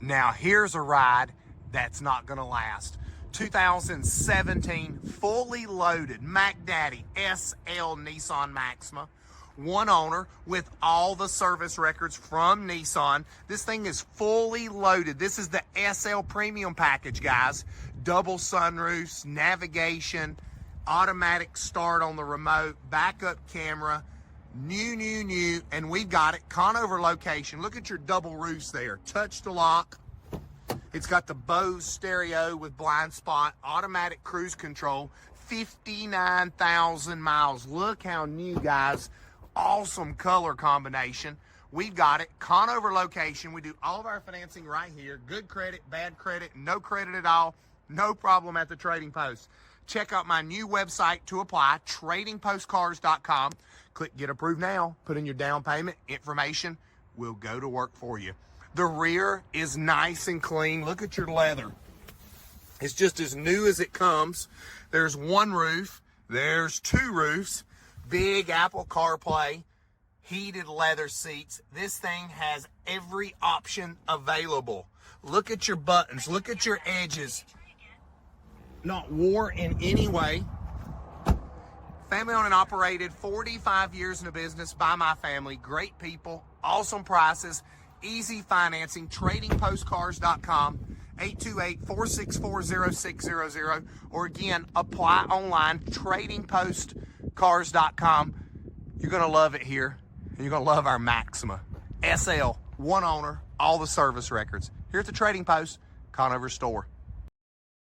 Now here's a ride that's not gonna last. 2017 fully loaded Mac Daddy SL Nissan Maxima. One owner with all the service records from Nissan. This thing is fully loaded. This is the SL Premium package, guys. Double sunroofs, navigation, automatic start on the remote, backup camera, new, and we've got it Conover location. Look at your double roofs there. Touch to lock. It's got the Bose stereo with blind spot, automatic cruise control, 59,000 miles. Look how new, guys. Awesome color combination. We've got it Conover location. We do all of our financing right here. Good credit, bad credit, no credit at all. No problem at the Trading Post. Check out my new website to apply, tradingpostcars.com. Click Get Approved Now. Put in your down payment information. We'll go to work for you. The rear is nice and clean. Look at your leather. It's just as new as it comes. There's one roof. There's two roofs. Big Apple CarPlay. Heated leather seats. This thing has every option available. Look at your buttons. Look at your edges. Not wore in any way. Family owned and operated, 45 years in the business by my family. Great people, awesome prices, easy financing. Tradingpostcars.com, 828-464-0600. Or again, apply online, tradingpostcars.com. You're going to love it here. And you're going to love our Maxima SL, one owner, all the service records. Here at the Trading Post, Conover store.